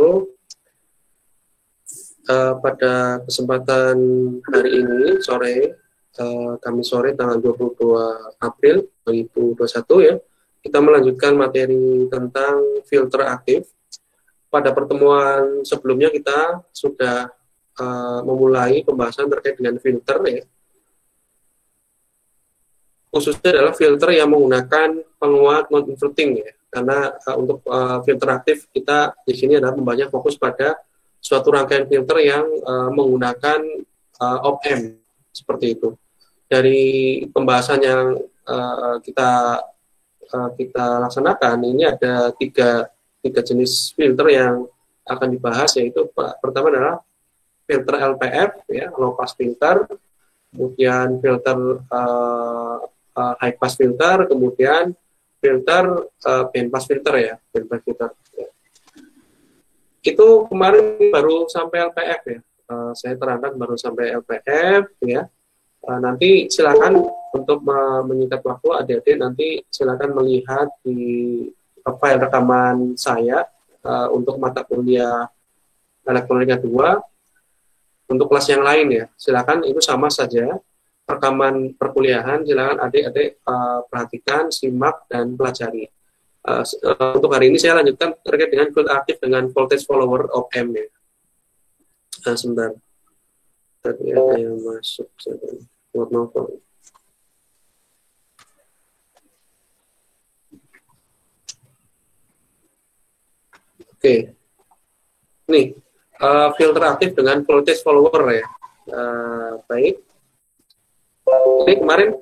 wabarakatuh. Pada kesempatan hari ini sore, Kamis sore tanggal 22 April 2021 ya, kita melanjutkan materi tentang filter aktif. Pada pertemuan sebelumnya kita sudah memulai pembahasan terkait dengan filter ya. Khususnya adalah filter yang menggunakan penguat non-inverting ya. Karena untuk filter aktif kita di sini adalah membahasnya fokus pada suatu rangkaian filter yang menggunakan op-amp seperti itu. Dari pembahasan yang kita laksanakan ini ada tiga jenis filter yang akan dibahas, yaitu pertama adalah filter LPF ya, low pass filter, kemudian filter high pass filter, kemudian filter band pass filter ya, band pass filter. Itu kemarin baru sampai LPF ya, saya terangkan baru sampai LPF ya. Nanti silakan untuk menyingkat waktu adik-adik, nanti silakan melihat di file rekaman saya untuk mata kuliah elektronika 2. Untuk kelas yang lain ya, silakan itu sama saja rekaman perkuliahan, silakan adik-adik perhatikan, simak dan pelajari. Untuk hari ini saya lanjutkan terkait dengan filter aktif dengan voltage follower op-amp ya. Sebentar. Tadi ada yang masuk. Oke. Nih, filter aktif dengan voltage follower ya. Baik. Ini kemarin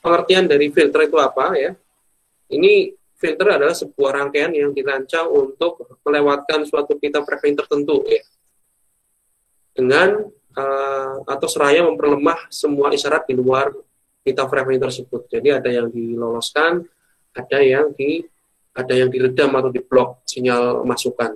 pengertian dari filter itu apa ya? Ini filter adalah sebuah rangkaian yang dirancang untuk melewatkan suatu pita frekuensi tertentu ya, dengan atau seraya memperlemah semua isyarat di luar pita frekuensi tersebut. Jadi ada yang diloloskan, ada yang diredam atau diblok sinyal masukan.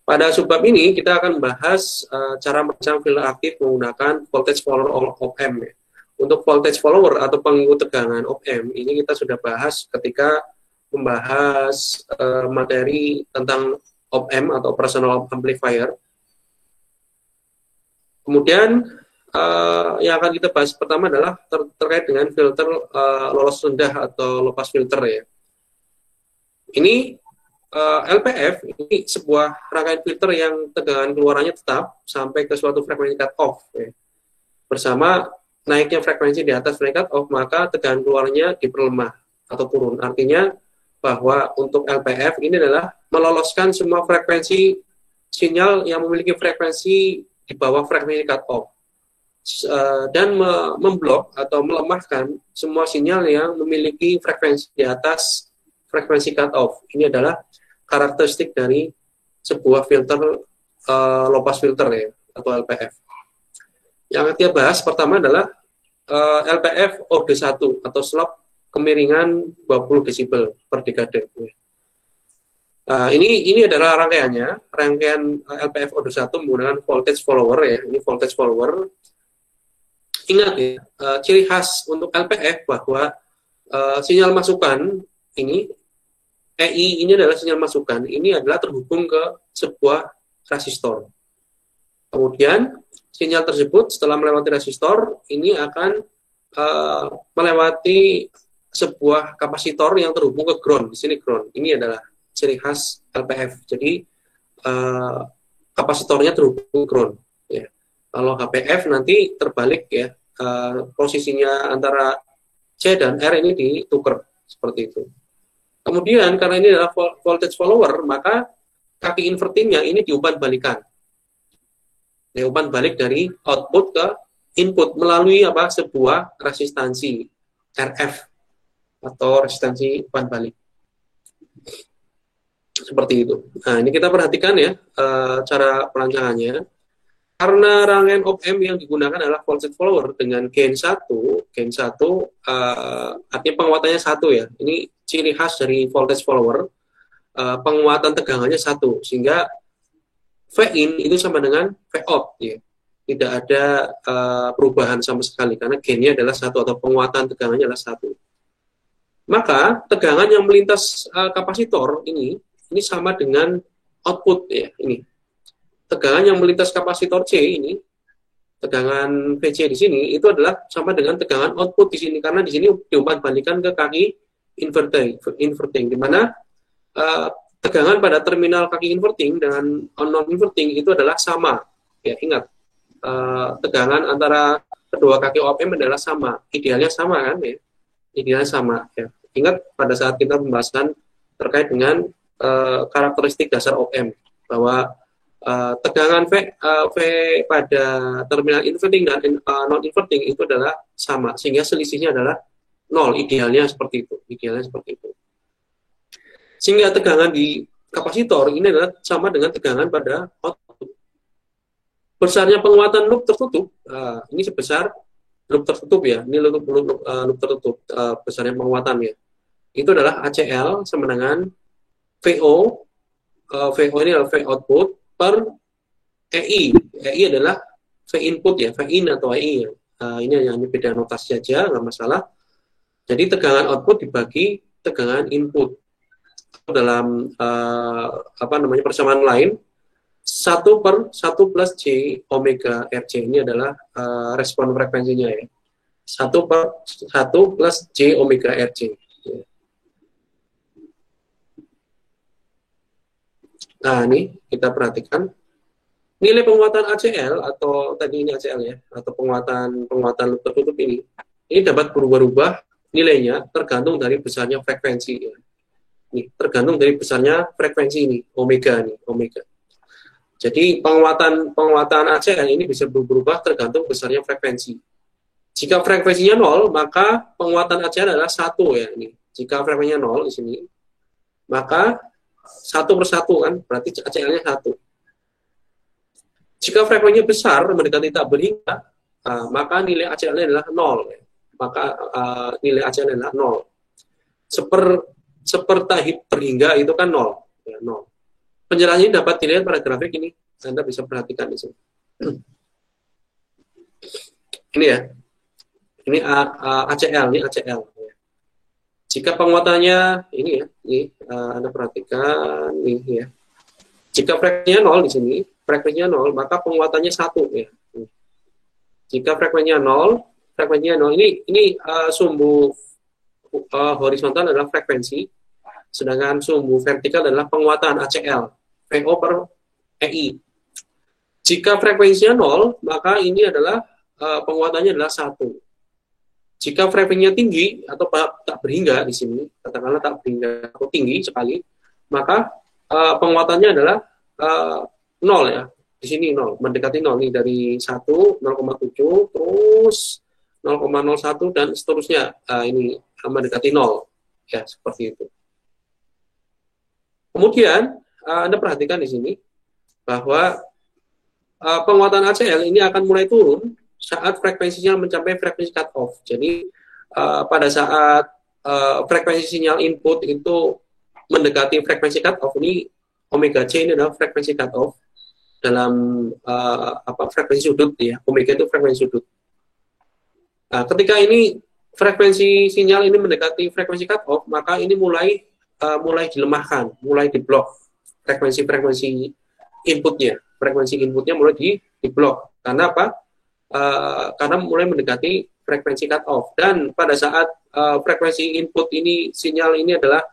Pada subbab ini kita akan bahas cara merancang filter aktif menggunakan voltage follower op-amp ya. Untuk voltage follower atau pengikut tegangan op-amp ini kita sudah bahas ketika membahas materi tentang op-amp atau operational amplifier. Kemudian yang akan kita bahas pertama adalah terkait dengan filter lolos rendah atau low pass filter ya. Ini LPF ini sebuah rangkaian filter yang tegangan keluarannya tetap sampai ke suatu frekuensi cut off ya. Bersama naiknya frekuensi di atas frekuensi cut off, maka tegangan keluarnya diperlemah atau turun. Artinya bahwa untuk LPF ini adalah meloloskan semua frekuensi sinyal yang memiliki frekuensi di bawah frekuensi cut off dan memblok atau melemahkan semua sinyal yang memiliki frekuensi di atas frekuensi cut off. Ini adalah karakteristik dari sebuah filter low pass filter ya, atau LPF. Yang kita bahas pertama adalah LPF OD1 atau slop kemiringan 20 desibel per dekade. Ini adalah rangkaian LPF OD1 menggunakan voltage follower ya. Ini voltage follower. Ingat ya, ciri khas untuk LPF bahwa sinyal masukan ini EI ini adalah sinyal masukan, ini adalah terhubung ke sebuah resistor. Kemudian sinyal tersebut setelah melewati resistor ini akan melewati sebuah kapasitor yang terhubung ke ground. Di sini ground. Ini adalah ciri khas LPF. Jadi kapasitornya terhubung ke ground. Ya. Kalau HPF nanti terbalik ya, posisinya antara C dan R ini ditukar seperti itu. Kemudian karena ini adalah voltage follower, maka kaki invertingnya ini diumpan balikan. Umpan balik dari output ke input melalui sebuah resistansi RF atau resistansi umpan balik. Seperti itu. Nah, ini kita perhatikan ya cara perancangannya. Karena rangkaian op-amp yang digunakan adalah voltage follower dengan gain 1 artinya penguatannya 1 ya. Ini ciri khas dari voltage follower, penguatan tegangannya 1, sehingga V-in itu sama dengan V-out ya. Tidak ada perubahan sama sekali karena gainnya adalah 1 atau penguatan tegangannya adalah 1. Maka tegangan yang melintas kapasitor ini sama dengan output ya, ini tegangan yang melintas kapasitor C ini, tegangan VC di sini itu adalah sama dengan tegangan output di sini, karena di sini diumpan bandingkan ke kaki inverting, di mana tegangan pada terminal kaki inverting dengan non inverting itu adalah sama ya. Ingat, tegangan antara kedua kaki op-amp adalah sama, idealnya sama kan ya, idealnya sama ya. Ingat pada saat kita pembahasan terkait dengan karakteristik dasar op-amp, bahwa tegangan V pada terminal inverting dan non inverting itu adalah sama, sehingga selisihnya adalah 0, idealnya seperti itu, sehingga tegangan di kapasitor ini adalah sama dengan tegangan pada output. Besarnya penguatan loop tertutup, ini sebesar loop tertutup ya, ini loop tertutup, besarnya penguatannya itu adalah ACL sama dengan VO, VO ini adalah V output per EI, EI adalah V input ya, V in atau EI ya. Ini hanya beda notasi saja, nggak masalah. Jadi tegangan output dibagi tegangan input. Dalam persamaan lain, 1/1 plus J omega RC ini adalah respon frekuensinya ya. 1/1 plus J omega RC. Nah, ini kita perhatikan nilai penguatan ACL atau tadi ini ACL ya, atau penguatan loop tertutup ini dapat berubah-ubah nilainya tergantung dari besarnya frekuensi ya. Nih, tergantung dari besarnya frekuensi ini, omega. Jadi penguatan ACL ini bisa berubah tergantung besarnya frekuensi. Jika frekuensinya 0, maka penguatan ACL adalah 1 ya ini. Jika frekuensinya 0 di sini, maka 1/1 kan, berarti ACL-nya 1. Jika frekuensinya besar mendekati tak berhingga, maka nilai ACL-nya adalah 0 ya. Maka nilai ACL-nya adalah 0. Sepertahip berhingga itu kan 0 ya, 0. Penjelasannya dapat dilihat pada grafik ini, Anda bisa perhatikan di sini. Ini ya, ini ACL, ini ACL ya. Jika penguatannya ini ya, ini Anda perhatikan ini ya. Jika frekuensinya 0 di sini, frekuensinya 0, maka penguatannya 1 ya. Jika frekuensinya 0, ini sumbu horizontal adalah frekuensi, sedangkan sumbu vertikal adalah penguatan ACL, VO per EI. Jika frekuensinya 0, maka ini adalah penguatannya adalah 1. Jika frekuensinya tinggi atau tak berhingga di sini, katakanlah tak berhingga atau tinggi sekali, maka penguatannya adalah 0 ya. Di sini 0, mendekati 0 nih, dari 1, 0,7, terus 0,01 dan seterusnya. Ini mendekati 0 ya, seperti itu. Kemudian Anda perhatikan di sini bahwa penguatan ACL ini akan mulai turun saat frekuensinya mencapai frekuensi cut off. Jadi pada saat frekuensi sinyal input itu mendekati frekuensi cut off, ini omega C ini adalah frekuensi cut off dalam frekuensi sudut ya. Omega itu frekuensi sudut. Nah, ketika ini frekuensi sinyal ini mendekati frekuensi cut off, maka ini mulai dilemahkan, mulai diblok frekuensi inputnya. Frekuensi inputnya mulai diblok. Karena apa? Karena mulai mendekati frekuensi cut off. Dan pada saat frekuensi input ini, sinyal ini adalah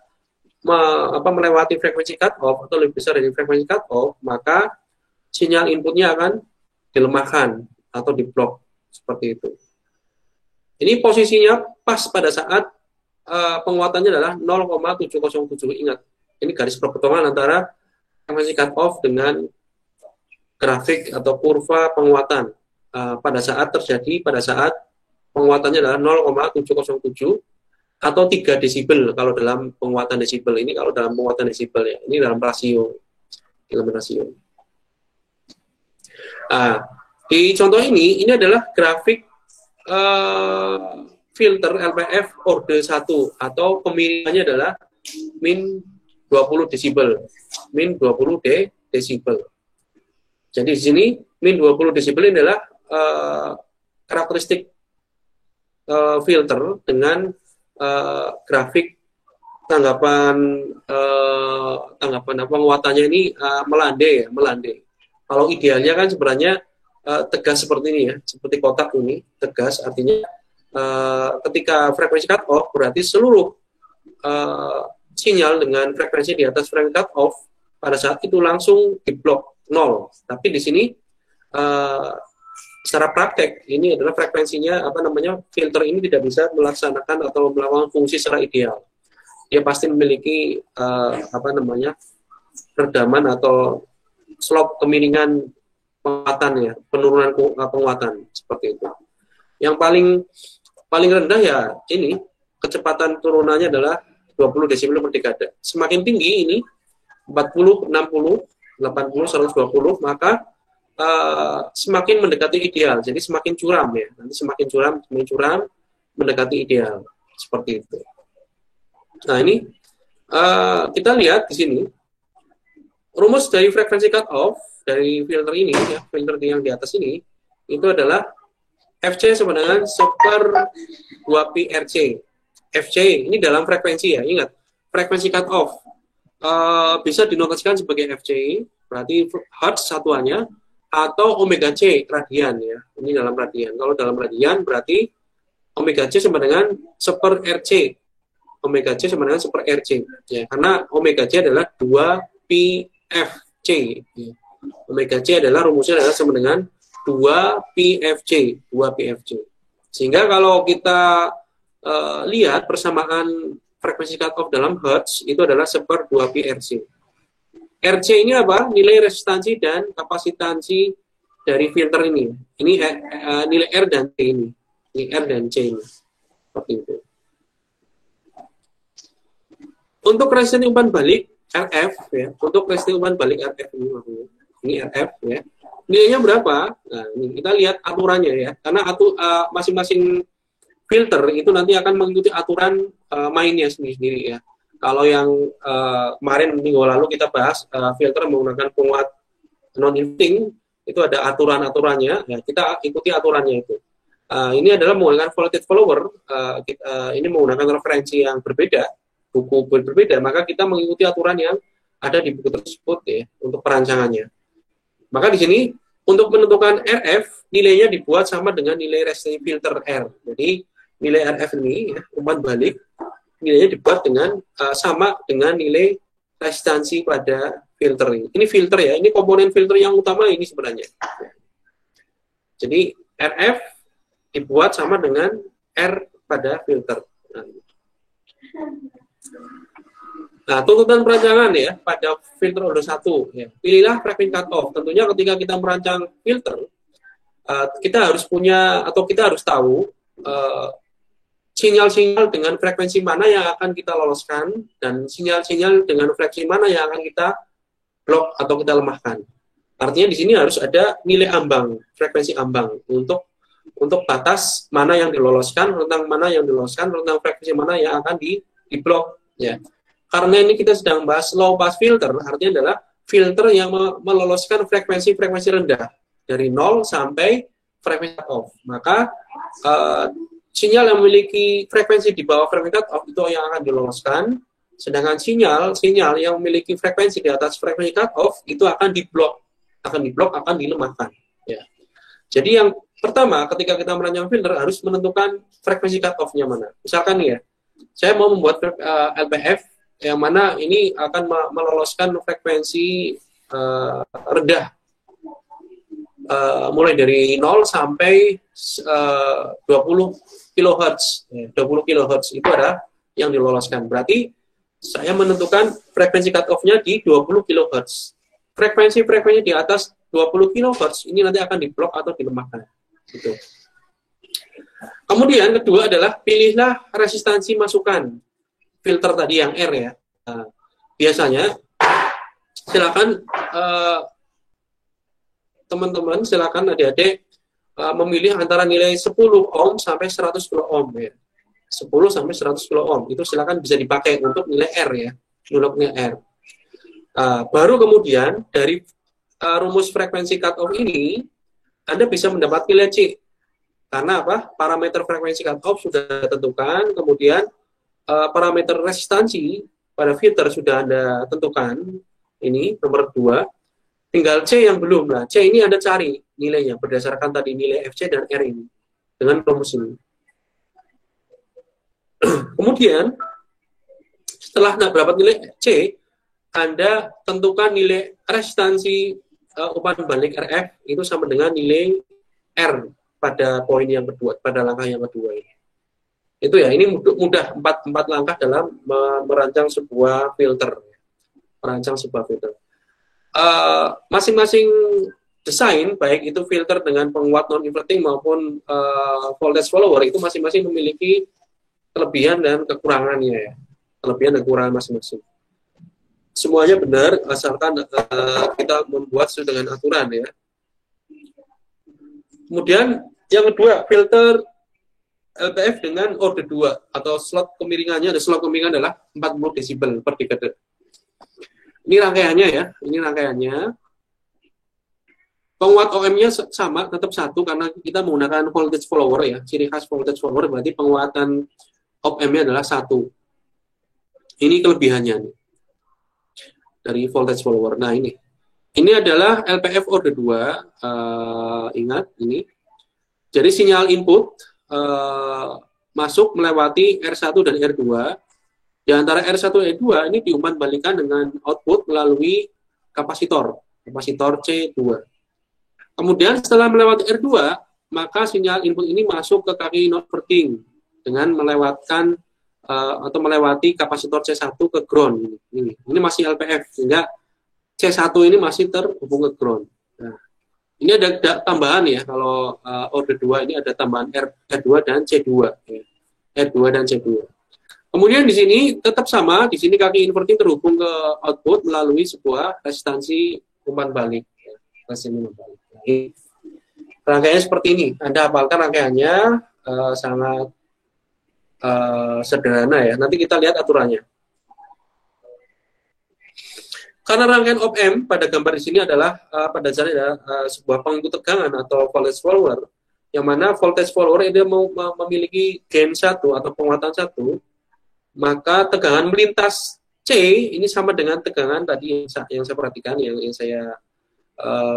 melewati frekuensi cut off atau lebih besar dari frekuensi cut off, maka sinyal inputnya akan dilemahkan atau diblok seperti itu. Ini posisinya pas pada saat penguatannya adalah 0,707. Ingat, ini garis perpotongan antara frekuensi cut off dengan grafik atau kurva penguatan pada saat penguatannya adalah 0,707 atau 3 desibel kalau dalam penguatan desibel. Ini kalau dalam penguatan desibel ya, ini dalam rasio. Di contoh ini adalah grafik filter LPF orde 1 atau pemilihannya adalah min 20 desibel. Jadi di sini min 20 desibel ini adalah karakteristik filter dengan grafik tanggapan tanggapan penguatannya ini melandai ya, melandai. Kalau idealnya kan sebenarnya tegas seperti ini ya, seperti kotak ini, tegas artinya ketika frekuensi cut off berarti seluruh sinyal dengan frekuensi di atas frekuensi cut off pada saat itu langsung diblok nol. Tapi di sini secara praktek ini adalah frekuensinya filter ini tidak bisa melaksanakan atau melakukan fungsi secara ideal. Dia pasti memiliki redaman atau slope kemiringan penguatan ya, penurunan penguatan seperti itu. Yang paling rendah ya ini kecepatan turunannya adalah 20 desibel per dekade. Semakin tinggi ini 40, 60, 80, 120 maka semakin mendekati ideal. Jadi semakin curam ya. Nanti semakin curam mendekati ideal seperti itu. Nah, ini kita lihat di sini rumus dari frekuensi cut off dari filter ini ya, filter yang di atas ini itu adalah FC sama dengan 1/2pi RC. FC ini dalam frekuensi ya. Ingat, frekuensi cut off bisa dinotasikan sebagai FC, berarti hertz satuannya, atau omega C radian ya. Ini dalam radian. Kalau dalam radian berarti omega C sama dengan 1/RC. Omega C sama dengan 1/RC ya. Karena omega C adalah 2pi FC. Ya. Omega C adalah rumusnya adalah sama dengan 2pi FC, 2pi FC. Sehingga kalau kita lihat persamaan frekuensi cut off dalam hertz itu adalah 1/2pi RC. RC ini apa? Nilai resistansi dan kapasitansi dari filter ini. Ini nilai R dan C ini. Ini R dan C ini. Seperti itu. Untuk resistansi umpan balik RF ya. Untuk resistansi umpan balik RF ini RF ya. Nilainya berapa? Nah, ini kita lihat aturannya ya. Karena masing-masing filter itu nanti akan mengikuti aturan mainnya sendiri-sendiri ya. Kalau yang kemarin minggu lalu kita bahas filter menggunakan penguat non-inverting, itu ada aturan-aturannya, ya, kita ikuti aturannya itu. Ini adalah menggunakan voltage follower, ini menggunakan referensi yang berbeda, buku berbeda, maka kita mengikuti aturan yang ada di buku tersebut ya, untuk perancangannya. Maka di sini, untuk menentukan RF, nilainya dibuat sama dengan nilai resistansi filter R. Jadi, nilai RF ini, ya, umpan balik, nilainya dibuat dengan sama dengan nilai resistansi pada filter ini. Ini filter ya, ini komponen filter yang utama ini sebenarnya. Jadi RF dibuat sama dengan R pada filter. Nah, tuntutan perancangan ya pada filter order 1 ya. Pilihlah frekuensi cut off. Tentunya ketika kita merancang filter, kita harus punya atau kita harus tahu sinyal-sinyal dengan frekuensi mana yang akan kita loloskan dan sinyal-sinyal dengan frekuensi mana yang akan kita blok atau kita lemahkan. Artinya di sini harus ada nilai ambang, frekuensi ambang untuk batas mana yang diloloskan, rentang mana yang diloloskan, rentang frekuensi mana yang akan diblok ya. Karena ini kita sedang bahas low pass filter, artinya adalah filter yang meloloskan frekuensi-frekuensi rendah dari 0 sampai frekuensi cut off. Maka sinyal yang memiliki frekuensi di bawah frekuensi cut off itu yang akan diloloskan, sedangkan sinyal yang memiliki frekuensi di atas frekuensi cut off itu akan diblok, akan dilemahkan. Ya. Jadi yang pertama ketika kita merancang filter harus menentukan frekuensi cut off-nya mana. Misalkan nih ya, saya mau membuat LPF yang mana ini akan meloloskan frekuensi rendah. Mulai dari 0 sampai 20 kHz. 20 kHz itu ada yang diloloskan. Berarti saya menentukan frekuensi cut off-nya di 20 kHz. Frekuensi-frekuensi di atas 20 kHz ini nanti akan diblok atau dilemahkan. Gitu. Kemudian kedua adalah pilihlah resistansi masukan filter tadi yang R ya. Nah, biasanya silakan teman-teman, silakan adik-adik memilih antara nilai 10 ohm sampai 100 kilo ohm ya. 10 sampai 100 kilo ohm itu silakan bisa dipakai untuk nilai R ya, untuk nilai R. Baru kemudian dari rumus frekuensi cut off ini Anda bisa mendapat nilai C. Karena apa? Parameter frekuensi cut off sudah ditentukan, kemudian parameter resistansi pada filter sudah Anda tentukan, ini nomor 2, tinggal C yang belum. Nah, C ini Anda cari nilainya berdasarkan tadi nilai FC dan R ini dengan rumus ini. Kemudian setelah Anda dapat nilai C, Anda tentukan nilai resistansi umpan balik RF itu sama dengan nilai R pada poin yang kedua, pada langkah yang kedua ini. Itu ya, ini mudah 4 langkah dalam merancang sebuah filter. Masing-masing desain, baik itu filter dengan penguat non-inverting maupun voltage follower, itu masing-masing memiliki kelebihan dan kekurangannya ya. Kelebihan dan kekurangan masing-masing. Semuanya benar, asalkan kita membuat sesuai dengan aturan ya. Kemudian yang kedua, filter LPF dengan order 2 atau slot kemiringannya, slot kemiringan adalah 40 desibel per dekade. Ini rangkaiannya ya, ini rangkaiannya. Penguat OM-nya sama, tetap 1 karena kita menggunakan voltage follower ya. Ciri khas voltage follower berarti penguatan OM-nya adalah 1. Ini kelebihannya nih, dari voltage follower. Nah ini adalah LPF order 2. Ingat ini. Jadi sinyal input masuk melewati R1 dan R2. Di antara R1 dan R2 ini diumpan balikan dengan output melalui kapasitor C2. Kemudian setelah melewati R2, maka sinyal input ini masuk ke kaki non-inverting dengan melewatkan atau melewati kapasitor C1 ke ground. Ini masih LPF, sehingga C1 ini masih terhubung ke ground. Nah, ini ada tambahan ya, kalau order 2 ini ada tambahan R2 dan C2. Ya. R2 dan C2. Kemudian di sini tetap sama, di sini kaki inverting terhubung ke output melalui sebuah resistansi umpan balik. Ya. Resistansi umpan balik. Rangkaiannya seperti ini. Anda hafalkan rangkaiannya, sangat sederhana ya. Nanti kita lihat aturannya. Karena rangkaian op-amp pada gambar di sini adalah pada dasarnya adalah sebuah pengikut tegangan atau voltage follower, yang mana voltage follower itu memiliki gain 1 atau penguatan 1, maka tegangan melintas C ini sama dengan tegangan tadi yang saya perhatikan, yang saya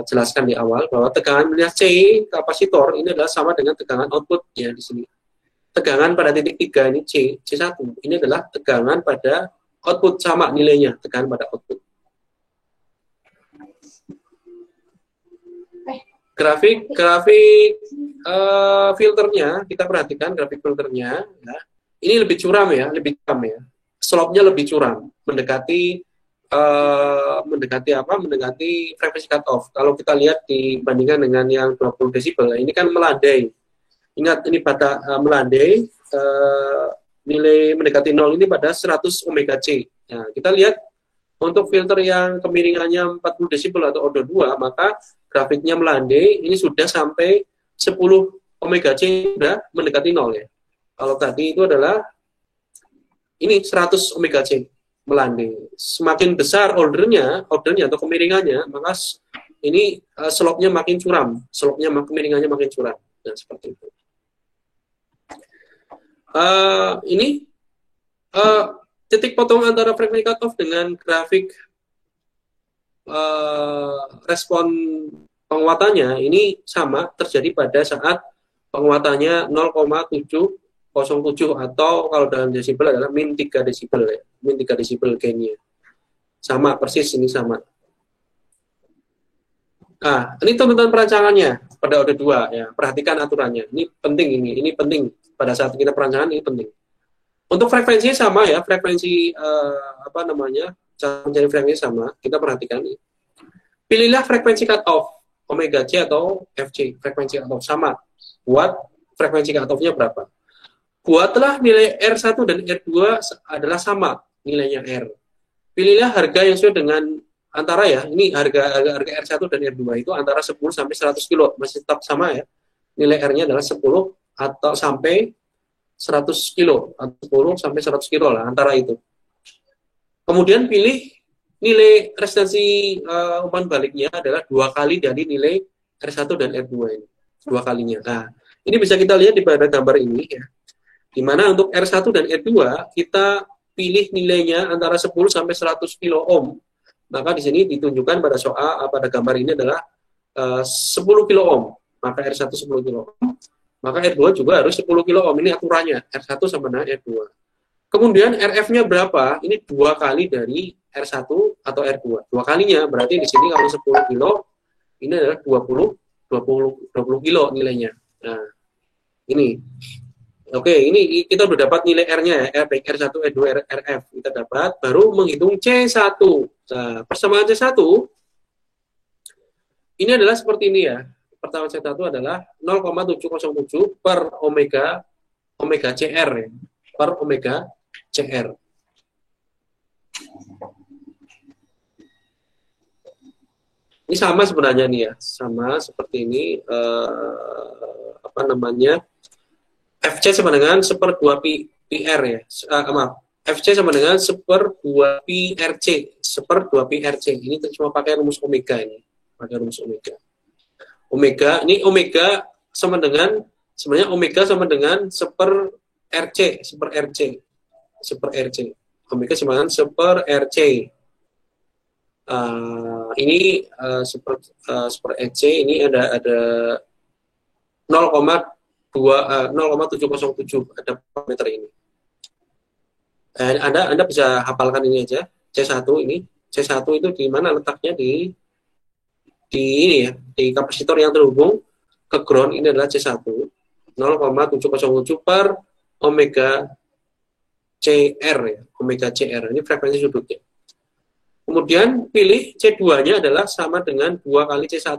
jelaskan di awal, bahwa tegangan melintas C kapasitor ini adalah sama dengan tegangan outputnya di sini. Tegangan pada titik 3 ini C1, ini adalah tegangan pada output, sama nilainya tegangan pada output. Grafik filternya, kita perhatikan grafik filternya ya. Ini lebih curam ya, slope-nya lebih curam, mendekati frekuensi cut off. Kalau kita lihat dibandingkan dengan yang 20 desibel, ini kan melandai. Ingat, ini pada melandai, nilai mendekati 0 ini pada 100 omega C. Nah, kita lihat untuk filter yang kemiringannya 40 desibel atau order 2, maka grafiknya melandai, ini sudah sampai 10 omega C, sudah mendekati 0 ya. Kalau tadi itu adalah ini 100 omega C melandai. Semakin besar ordernya atau kemiringannya, maka ini slope-nya makin curam, kemiringannya makin curam. Nah, seperti itu. Ini titik potong antara frekuensi cutoff dengan grafik respon penguatannya ini sama terjadi pada saat penguatannya 0,707 atau kalau dalam desibel adalah min 3 desibel ya, min 3 desibel gainnya. Sama persis, ini sama. Nah, ini tuntutan perancangannya pada order 2 ya. Perhatikan aturannya. Ini penting ini penting pada saat kita perancangan, ini penting. Untuk frekuensinya sama ya, frekuensi cara mencari frekuensi sama. Kita perhatikan ini. Pilihlah frekuensi cut off omega C atau FC, frekuensi cut off sama. Buat frekuensi cut off-nya berapa? Buatlah nilai R1 dan R2 adalah sama nilainya R. Pilihlah harga yang sesuai dengan antara ya, ini harga R1 dan R2 itu antara 10 sampai 100 kilo, masih tetap sama ya. Nilai R-nya adalah 10 atau sampai 100 kilo, atau 10 sampai 100 kilo lah, antara itu. Kemudian pilih nilai resistansi umpan baliknya adalah 2 kali dari nilai R1 dan R2 ini. 2 kalinya. Nah, ini bisa kita lihat di pada gambar ini ya. Di mana untuk R1 dan R2 kita pilih nilainya antara 10 sampai 100 kilo ohm, maka di sini ditunjukkan pada soal pada gambar ini adalah 10 kilo ohm, maka R1 10 kilo ohm, maka R2 juga harus 10 kilo ohm. Ini aturannya, R1 sama dengan R2. Kemudian RF-nya berapa? Ini 2 kali dari R1 atau R2. 2 kalinya, berarti di sini kalau 10 kilo, ini adalah 20 kilo nilainya. Nah, ini. Oke, ini kita sudah dapat nilai R-nya ya, R baik R1, R2, RF. Kita dapat, baru menghitung C1. Nah, persamaan C1, ini adalah seperti ini ya. Persamaan C1 adalah 0,707 per omega CR ya. Per omega CR. Ini sama sebenarnya nih ya, sama seperti ini, apa namanya, FC sama dengan 1/2 PR ya, maaf, FC sama dengan 1/2 PRC, 1/2 PRC. Ini cuma pakai rumus omega ini, pakai rumus omega. Omega, ini omega sama dengan, sebenarnya omega sama dengan 1/RC, 1/RC, 1/RC. Omega sama dengan 1/RC. Ini 1/RC, ini ada 0,707 ada parameter ini. Anda bisa hafalkan ini aja, C1 ini. C1 itu di mana letaknya, di ini ya, di kapasitor yang terhubung ke ground. Ini adalah C1, 0,707 per omega CR ya, omega CR. Ini frekuensi sudutnya. Kemudian pilih C2-nya adalah sama dengan 2 kali C1.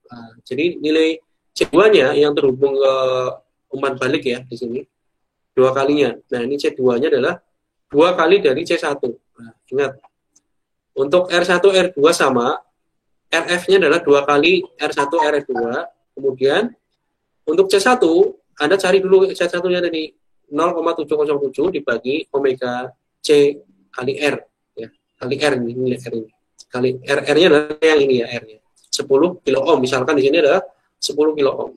Nah, jadi nilai C2-nya yang terhubung ke umpan balik ya di sini 2 kalinya. Nah, ini C2-nya adalah 2 kali dari C1. Nah, ingat, untuk R1 R2 sama, RF-nya adalah 2 kali R1 R2. Kemudian untuk C1, Anda cari dulu C1-nya tadi 0,707 dibagi omega C kali R ya. Kali R ini, nilai R ini. Kali R-nya adalah yang ini ya, R-nya. 10 kilo ohm, misalkan di sini adalah 10 kilo ohm.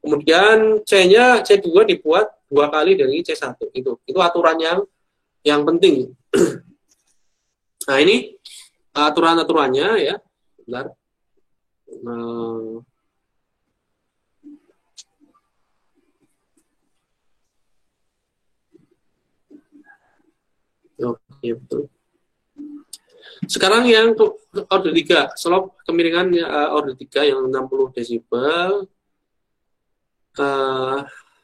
Kemudian C-nya C2 dibuat 2 kali dari C1. Itu aturan yang penting. Nah, ini aturan-aturannya ya. Bentar. Oke, betul. Sekarang yang order 3, slop kemiringan order 3 yang 60 desibel.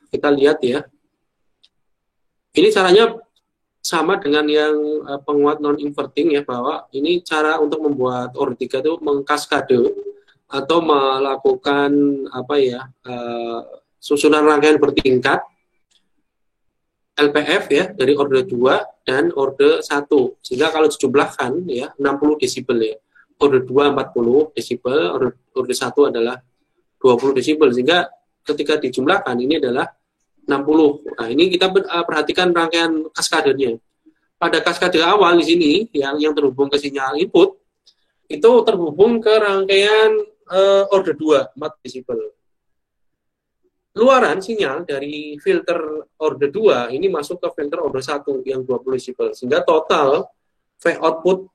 Kita lihat ya. Ini caranya sama dengan yang penguat non-inverting ya, bahwa ini cara untuk membuat order 3 itu mengkaskade atau melakukan apa ya, susunan rangkaian bertingkat LPF ya, dari order 2 dan order 1. Sehingga kalau dijumlahkan ya 60 desibel ya. Order 2 40 desibel, order 1 adalah 20 desibel. Sehingga ketika dijumlahkan ini adalah 60. Nah, ini kita perhatikan rangkaian kaskadenya. Pada kaskade awal di sini yang terhubung ke sinyal input itu terhubung ke rangkaian order 2 4 desibel. Luaran sinyal dari filter order 2 ini masuk ke filter order 1 yang 20 desibel. Sehingga total V output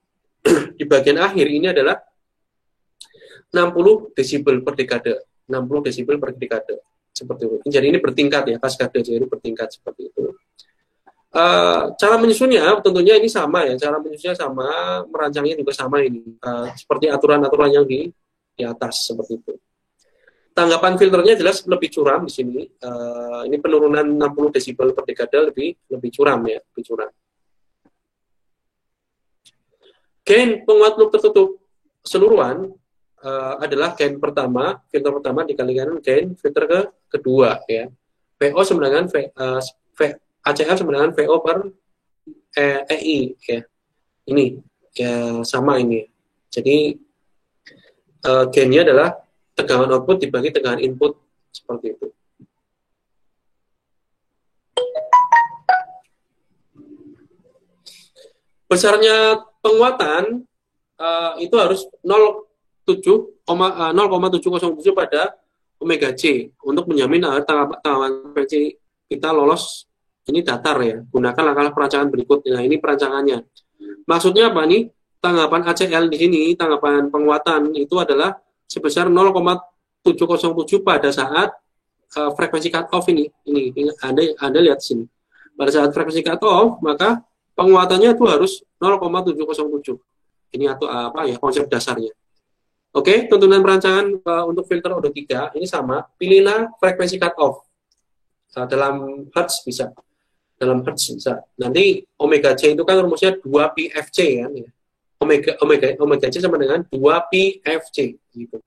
di bagian akhir ini adalah 60 desibel per dekade. 60 desibel per dekade. Seperti itu. Jadi ini bertingkat ya, kaskade, jadi bertingkat seperti itu. Cara menyusunnya tentunya ini sama ya. Cara menyusunnya sama, merancangnya juga sama ini. Seperti aturan-aturan yang di atas seperti itu. Tanggapan filternya jelas lebih curam di sini. Ini penurunan 60 desibel per dekade lebih curam ya, lebih curam. Gain penguat loop tertutup keseluruhan adalah gain pertama, filter pertama dikalikan gain filter kedua ya. VO sama dengan ACF sama dengan VO per EI ya. Ini ya sama ini. Jadi gainnya adalah tegangan output dibagi tegangan input seperti itu. Besarnya penguatan itu harus 0,707 pada omega C untuk menjamin tanggapan frekuensi kita lolos Ini datar ya. Gunakan langkah perancangan berikut. Nah, ini perancangannya. Maksudnya apa nih? Tanggapan ACL di sini, tanggapan penguatan itu adalah sebesar 0,707 pada saat frekuensi cut off ini. Ini Anda lihat sini. Pada saat frekuensi cut off, maka penguatannya itu harus 0,707. Ini atau apa ya konsep dasarnya. Oke, tuntunan perancangan untuk filter OD3 ini sama. Pilihlah frekuensi cut off. Dalam hertz bisa. Dalam hertz bisa. Nanti omega C itu kan rumusnya 2πfc kan ya. Omega C sama dengan 2πfc gitu.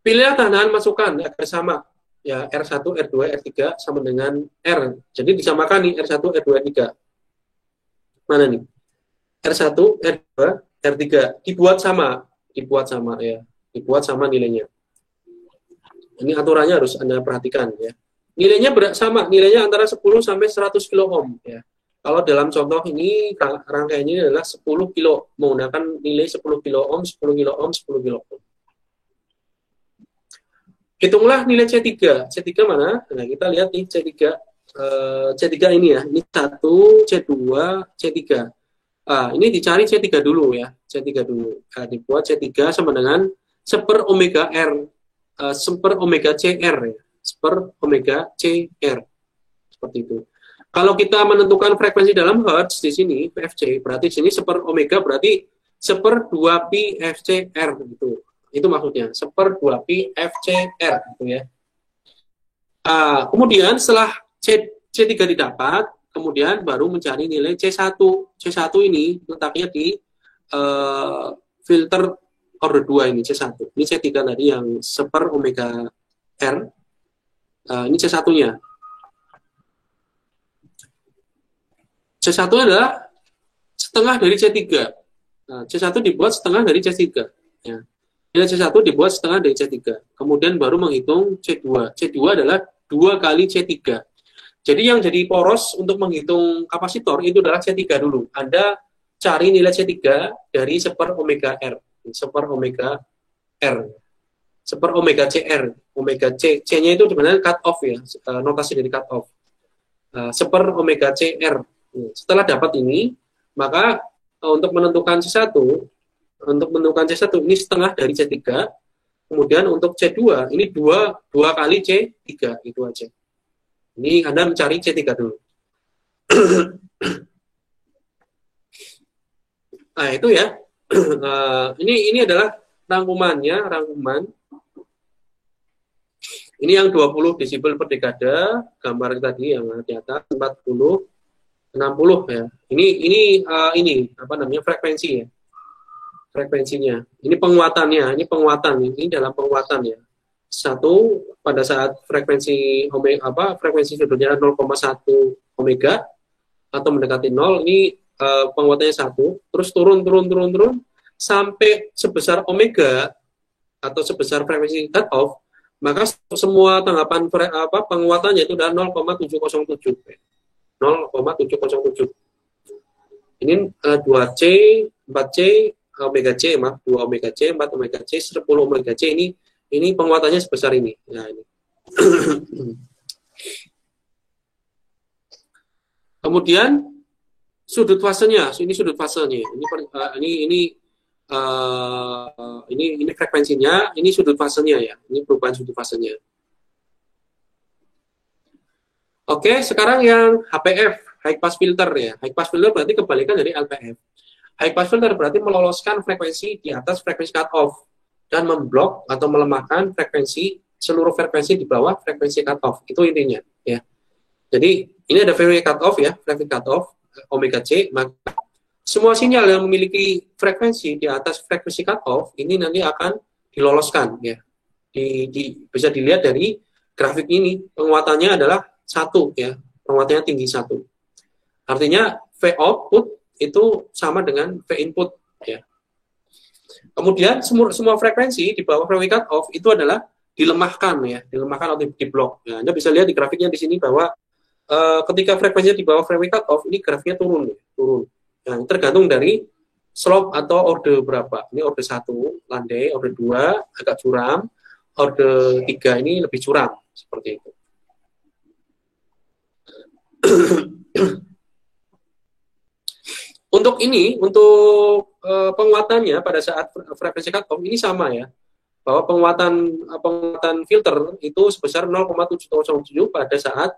Pilihlah tandaan masukan agar sama ya R1, R2, R3 sama dengan R. Jadi disamakan nih R1, R2, R3. Mana nih? R1, R2, R3 dibuat sama ya. Dibuat sama nilainya. Ini aturannya harus Anda perhatikan ya. Nilainya sama, nilainya antara 10 sampai 100 kilo ohm ya. Kalau dalam contoh ini rangkaiannya adalah 10 kilo menggunakan nilai 10 kilo ohm, 10 kilo ohm, 10 kilo ohm. Hitunglah nilai C3. C3 mana? Nah, kita lihat nih C3. C3 ini ya. Ini 1, C2, C3. Ini dicari C3 dulu ya. C3 dulu. Dibuat C3 sama dengan 1 omega R. 1 omega CR ya. 1 omega CR. Seperti itu. Kalau kita menentukan frekuensi dalam hertz di sini PFC, berarti di sini 1 omega berarti 1/2 πfcr gitu. Itu maksudnya 1/2 πfcr gitu ya. Kemudian setelah C3 didapat, kemudian baru mencari nilai C1. C1 ini letaknya di filter order 2 ini C1. Ini C3 tadi yang 1 omega R. Ini C1-nya. C1 adalah setengah dari C3. C1 dibuat setengah dari C3. Ya. Nilai C1 dibuat setengah dari C3. Kemudian baru menghitung C2. C2 adalah 2 kali C3. Jadi yang jadi poros untuk menghitung kapasitor itu adalah C3 dulu. Anda cari nilai C3 dari 1 omega R. 1 omega R. 1 omega CR. Omega C. C-nya itu sebenarnya cut off ya. Notasi dari cut off. 1 omega CR. Setelah dapat ini, maka untuk menentukan C1, ini setengah dari C3. Kemudian untuk C2, ini 2 kali C3. Itu aja. Ini Anda mencari C3 dulu. Nah, itu ya. Ini adalah rangkuman. Ini yang 20 desibel per dekade, gambar tadi yang di atas 40, 60 ya. Ini apa namanya frekuensi ya. Frekuensinya. Ini penguatannya, ini dalam penguatan ya. 1 pada saat frekuensi frekuensi sudutnya 0,1 omega atau mendekati 0, ini penguatannya 1, terus turun sampai sebesar omega atau sebesar frekuensi cut off, maka semua tanggapan penguatannya itu adalah 0,707. 0,707. Ini 2C, 4C, omega C, 2 omega C, 4 omega C, 10 omega C, ini penguatannya sebesar ini. Nah, ini. Kemudian sudut fasenya, ini sudut fasenya. Ini frekuensinya, ini sudut fasenya ya. Ini perubahan sudut fasenya. Oke, sekarang yang HPF, high pass filter ya. High pass filter berarti kebalikan dari LPF. High pass filter berarti meloloskan frekuensi di atas frekuensi cut off dan memblok atau melemahkan seluruh frekuensi di bawah frekuensi cut off. Itu intinya ya. Jadi ini ada frekuensi cut off ya, frekuensi cut off omega C, maka semua sinyal yang memiliki frekuensi di atas frekuensi cut off ini nanti akan diloloskan ya. Bisa dilihat dari grafik ini, penguatannya adalah 1 ya, penguatannya tinggi 1. Artinya V output itu sama dengan V input ya. Kemudian semua frekuensi di bawah frekuensi cut off itu adalah dilemahkan ya, dilemahkan atau diblok. Ya, Anda bisa lihat di grafiknya di sini bahwa ketika frekuensinya di bawah frekuensi cut off ini grafiknya turun. Nah, tergantung dari slope atau orde berapa. Ini orde 1 landai, orde 2 agak curam, orde 3 ini lebih curam seperti itu. Untuk ini, untuk penguatannya pada saat frekuensi cut off ini sama ya, bahwa penguatan filter itu sebesar 0,707 pada saat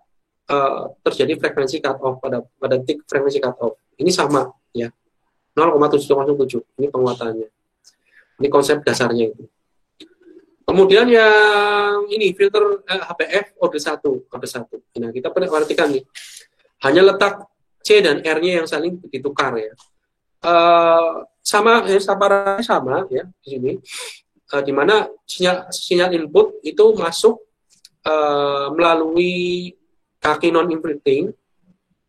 terjadi frekuensi cut off pada titik frekuensi cut off. Ini sama ya, 0,707 ini penguatannya. Ini konsep dasarnya itu. Kemudian yang ini filter HPF order 1. Nah, kita perhatikan nih. Hanya letak C dan R-nya yang saling ditukar ya. Sama ya di sini. Di mana sinyal input itu masuk melalui kaki non inverting,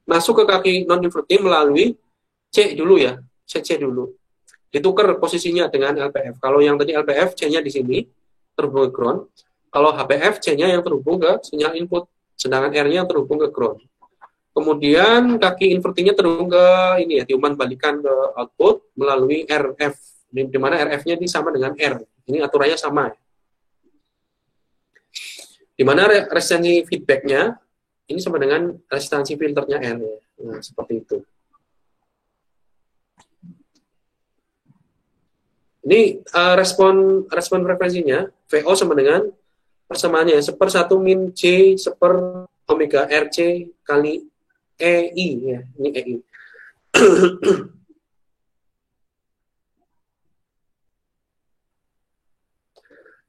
masuk ke kaki non inverting melalui C dulu ya, C dulu. Ditukar posisinya dengan LPF. Kalau yang tadi LPF C-nya di sini terhubung ke ground. Kalau HPF C-nya yang terhubung ke sinyal input, sedangkan R-nya yang terhubung ke ground. Kemudian kaki invertingnya terhubung ke ini ya, diumpan balikan ke output melalui RF, di mana RF-nya ini sama dengan R. Ini aturannya sama. Di mana resistansi feedback-nya ini sama dengan resistansi filternya R. Ya. Nah, seperti itu. Ini respon frekuensinya, VO sama dengan persamaannya 1/1 min C 1/omega RC kali EI ya, ini EI.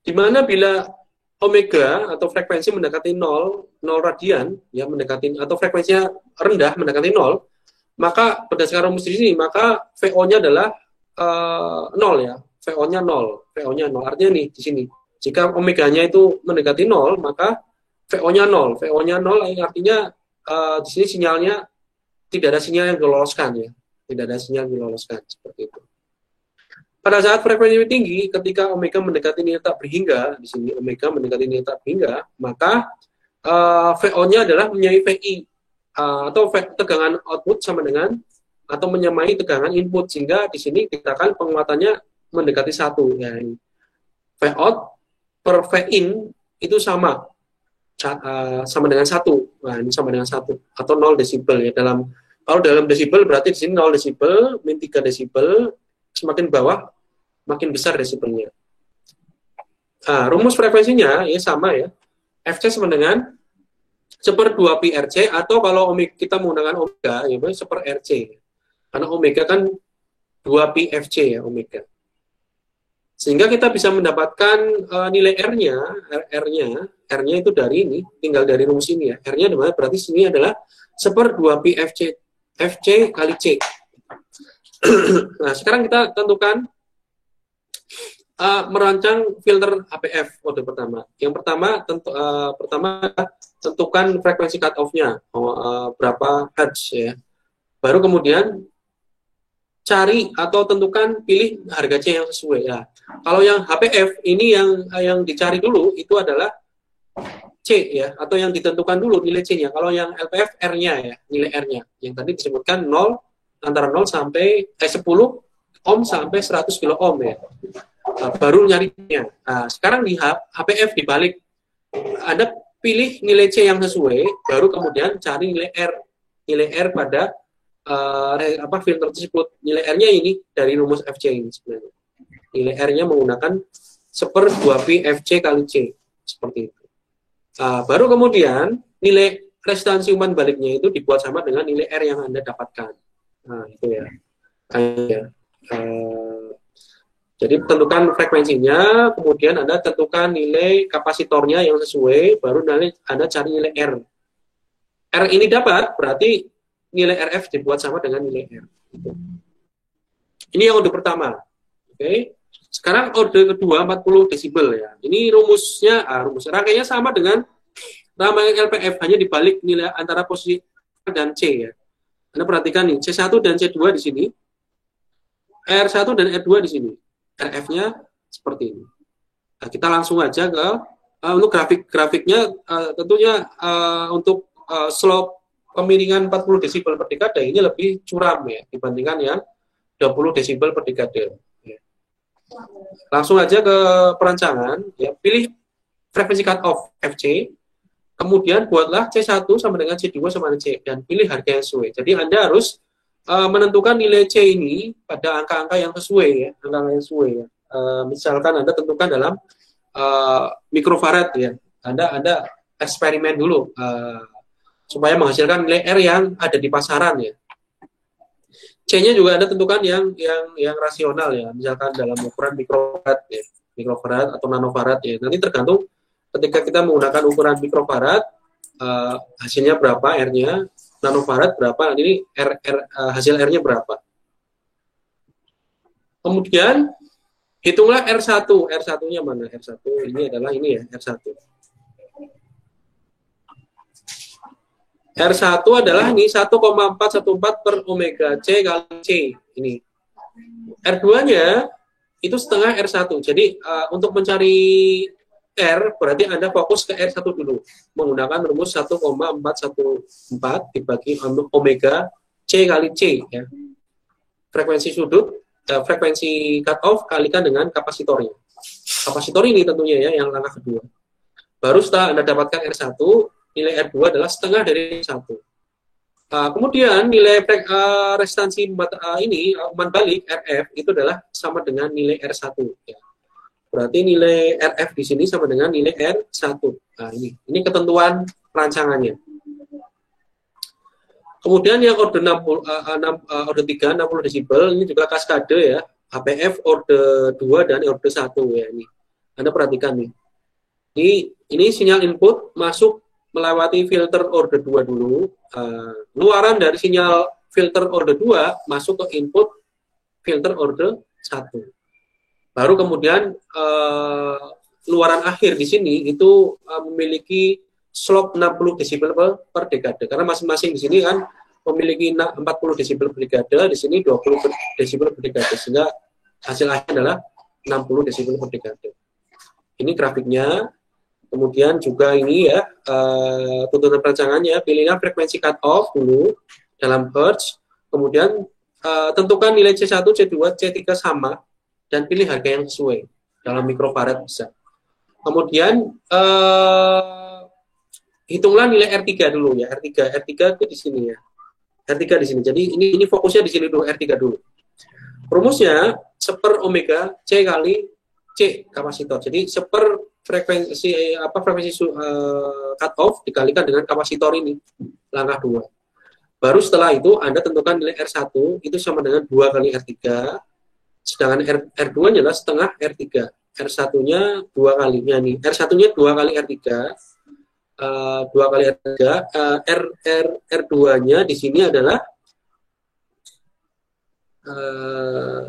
Dimana bila omega atau frekuensi mendekati 0 radian, ya mendekati atau frekuensinya rendah mendekati 0, maka berdasarkan rumus di sini, maka VO-nya adalah 0 ya, VO-nya 0, artinya nih di sini. Jika omeganya itu mendekati 0, maka VO-nya 0, artinya di sini sinyalnya tidak ada sinyal yang diloloskan ya, seperti itu. Pada saat frekuensi tinggi, ketika omega mendekati nilai tak berhingga, di sini omega mendekati nilai tak berhingga, maka VO-nya adalah menyamai VI atau tegangan output sama dengan atau menyamai tegangan input, sehingga di sini dikatakan penguatannya mendekati 1 ya. Vout per Vin itu sama dengan 1. Nah, ini sama dengan 1 atau 0 desibel ya. Kalau dalam desibel berarti di sini 0 desibel, min 3 desibel, semakin bawah makin besar desibelnya. Nah, rumus frekuensinya ya sama ya. Fc sama dengan 1/2 pi RC, atau kalau kita menggunakan omega ya 1/RC. Karena omega kan 2 pi Fc ya omega. Sehingga kita bisa mendapatkan nilai R-nya itu dari ini, tinggal dari rumus ini ya. R-nya berarti sini adalah 1/2 pi Fc kali C. Nah, sekarang kita tentukan merancang filter HPF mode pertama. Yang pertama tentukan frekuensi cut off-nya, berapa hertz ya. Baru kemudian cari atau pilih harga C yang sesuai ya. Kalau yang HPF ini yang dicari dulu itu adalah C ya, atau yang ditentukan dulu nilai C-nya. Kalau yang LPF R-nya ya, nilai R-nya. Yang tadi disebutkan antara 0 sampai 10 ohm sampai 100 kilo ohm ya. Nah, baru nyarinya. Nah, sekarang di HPF dibalik. Anda pilih nilai C yang sesuai, baru kemudian cari nilai R pada filter tersebut. Nilai R-nya ini dari rumus FC ini sebenarnya. Nilai R-nya menggunakan 1/2 pi FC kali C, seperti itu. Baru kemudian nilai resistansi umpan baliknya itu dibuat sama dengan nilai R yang Anda dapatkan. Nah, itu ya. Jadi tentukan frekuensinya, kemudian Anda tentukan nilai kapasitornya yang sesuai, baru Anda cari nilai R. R ini dapat, berarti nilai RF dibuat sama dengan nilai R. Ini yang order pertama. Oke. Sekarang order kedua 40 desibel ya. Ini rumusnya, rangkaiannya sama dengan rangkaian LPF, hanya dibalik nilai antara posisi R dan C ya. Anda perhatikan nih, C1 dan C2 di sini, R1 dan R2 di sini. RF-nya seperti ini. Nah, kita langsung aja ke untuk grafiknya tentunya untuk slope kemiringan 40 desibel per dekade ini lebih curam ya dibandingkan yang 20 desibel per dekade. Ya. Langsung aja ke perancangan, ya pilih frekuensi cut off FC, Kemudian buatlah C1 sama dengan C2 sama dengan C dan pilih harga yang sesuai. Jadi Anda harus menentukan nilai C ini pada angka-angka yang sesuai ya, angka-angka yang sesuai ya. Misalkan Anda tentukan dalam mikrofarad ya. Anda eksperimen dulu supaya menghasilkan nilai R yang ada di pasaran ya. C-nya juga Anda tentukan yang rasional ya, misalkan dalam ukuran mikrofarad ya, mikrofarad atau nanofarad ya. Nanti tergantung ketika kita menggunakan ukuran mikrofarad hasilnya berapa R-nya, nanofarad berapa, nanti ini hasil R-nya berapa. Kemudian hitunglah R1. R1-nya mana? R1 ini adalah ini ya, R1. R1 adalah ini 1,414 per omega C kali C. Ini. R2-nya itu setengah R1. Jadi untuk mencari R, berarti Anda fokus ke R1 dulu. Menggunakan rumus 1,414 dibagi omega C kali C. Ya. Frekuensi sudut, frekuensi cut-off kalikan dengan kapasitornya. Kapasitor ini tentunya ya, yang langkah kedua. Baru setelah Anda dapatkan R1, nilai R2 adalah setengah dari 1. Kemudian nilai restansi ini, umpan balik RF, itu adalah sama dengan nilai R1. Ya. Berarti nilai RF di sini sama dengan nilai R1. Nah, ini ketentuan perancangannya. Kemudian yang order order 3, 60 desibel, ini juga kaskade ya. HPF order 2 dan order 1 ya ini. Anda perhatikan nih. Ini sinyal input masuk melewati filter order 2 dulu, luaran dari sinyal filter order 2 masuk ke input filter order 1. Baru kemudian luaran akhir di sini itu memiliki slope 60 desibel per dekade, karena masing-masing di sini kan memiliki 40 desibel per dekade, di sini 20 desibel per dekade, sehingga hasil akhir adalah 60 desibel per dekade. Ini grafiknya. Kemudian juga ini ya, tuntutan perancangannya, pilihlah frekuensi cut-off dulu dalam hertz, kemudian tentukan nilai C1, C2, C3 sama, dan pilih harga yang sesuai, dalam mikrofarad bisa. Kemudian hitunglah nilai R3 dulu ya, R3 itu di sini ya, R3 di sini, jadi ini fokusnya di sini dulu, R3 dulu. Rumusnya, seper omega C kali C kapasitor, jadi seper frekuensi cut off dikalikan dengan kapasitor ini, langkah 2. Baru setelah itu Anda tentukan nilai R1 itu sama dengan 2 kali R3, sedangkan R2 adalah setengah R3. R1-nya 2 kalinya nih, R1-nya 2 kali R3, 2 kali R3, R2-nya di sini adalah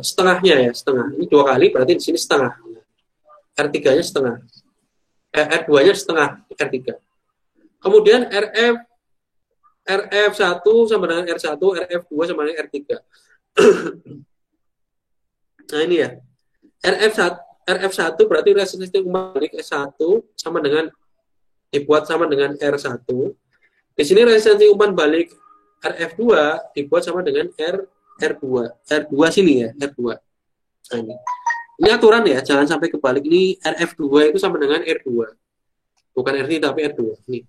setengahnya ya, setengah. Ini 2 kali berarti di sini setengah. R3-nya setengah. R2-nya setengah R3. Kemudian RF1 sama dengan R1, RF2 sama dengan R3. Nah ini ya. RF1 berarti resistensi umpan balik S1 sama dengan dibuat sama dengan R1. Di sini resistensi umpan balik RF2 dibuat sama dengan R2. R2 sini ya, R2. Nah ini. Ini aturan ya, jangan sampai kebalik. Ini RF2 itu sama dengan R2. Bukan R3 tapi R2. Nih.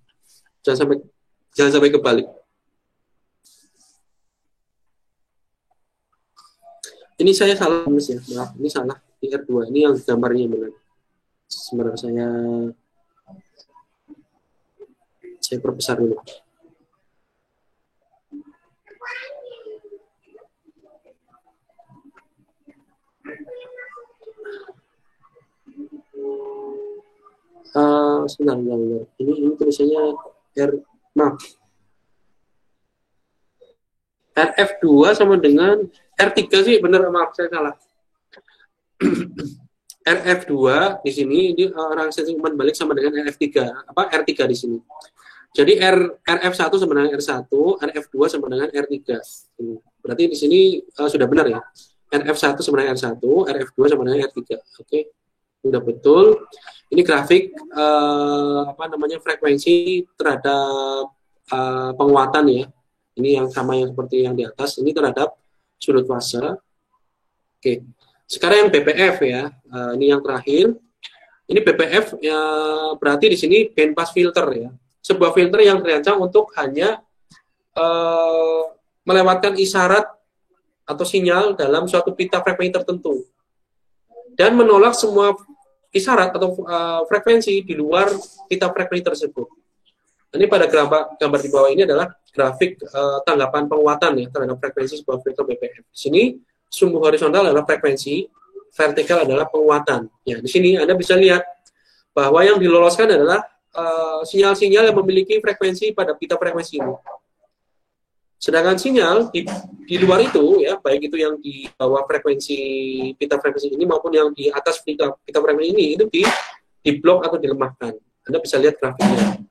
Jangan sampai kebalik. Ini saya salah Mas ya. Maaf, ini salah di R2. Ini yang gambarnya benar. Sebenarnya saya perbesar dulu. Sebentar. Ini tulisannya RF2 sama dengan R3 sih, bener, maaf saya salah. RF2 di sini ini resistensi umpan balik sama dengan RF3, R3 di sini. Jadi RF1 sama dengan R1, RF2 sama dengan R3. Berarti di sini sudah benar ya. RF1 sama dengan R1, RF2 sama dengan R3. Oke. Sudah betul. Ini grafik frekuensi terhadap penguatan ya. Ini yang sama yang seperti yang di atas. Ini terhadap sudut fase. Oke. Sekarang yang BPF ya. Ini yang terakhir. Ini BPF ya, berarti di sini band pass filter ya. sebuah filter yang dirancang untuk hanya melewatkan isyarat atau sinyal dalam suatu pita frekuensi tertentu dan menolak semua isyarat atau frekuensi di luar pita frekuensi tersebut. Ini pada gambar di bawah ini adalah grafik tanggapan penguatan ya terhadap frekuensi sebuah filter BPF. Di sini sumbu horizontal adalah frekuensi, vertikal adalah penguatan. Ya, di sini Anda bisa lihat bahwa yang diloloskan adalah sinyal-sinyal yang memiliki frekuensi pada pita frekuensi ini. Sedangkan sinyal di luar itu, ya, baik itu yang di bawah frekuensi pita frekuensi ini maupun yang di atas pita frekuensi ini, itu diblok atau dilemahkan. Anda bisa lihat grafiknya.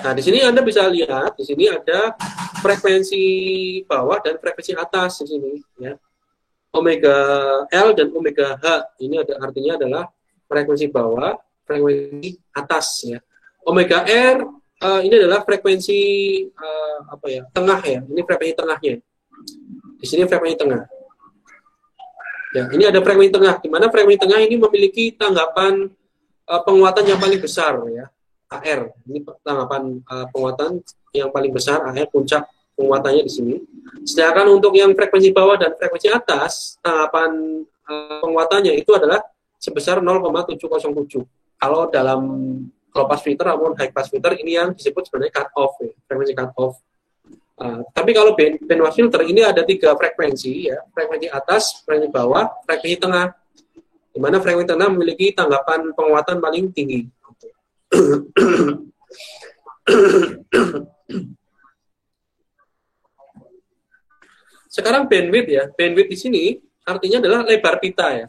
Nah, di sini Anda bisa lihat, di sini ada frekuensi bawah dan frekuensi atas di sini, ya. Omega L dan omega H ini artinya adalah frekuensi bawah, frekuensi atas, ya. Omega R ini adalah frekuensi tengah, ya. Ini frekuensi tengahnya. Di sini frekuensi tengah. Ya, ini ada frekuensi tengah, di mana frekuensi tengah ini memiliki tanggapan penguatan yang paling besar, ya. AR, ini tanggapan penguatan yang paling besar, AR puncak penguatannya di sini. Sedangkan untuk yang frekuensi bawah dan frekuensi atas, tanggapan penguatannya itu adalah sebesar 0,707. Kalau dalam low pass filter maupun high pass filter ini yang disebut sebenarnya cut off, ya, frekuensi cut off. Tapi kalau bandpass filter ini ada 3 frekuensi, ya, frekuensi atas, frekuensi bawah, frekuensi tengah, di mana frekuensi tengah memiliki tanggapan penguatan paling tinggi. Sekarang bandwidth, ya, bandwidth di sini artinya adalah lebar pita, ya.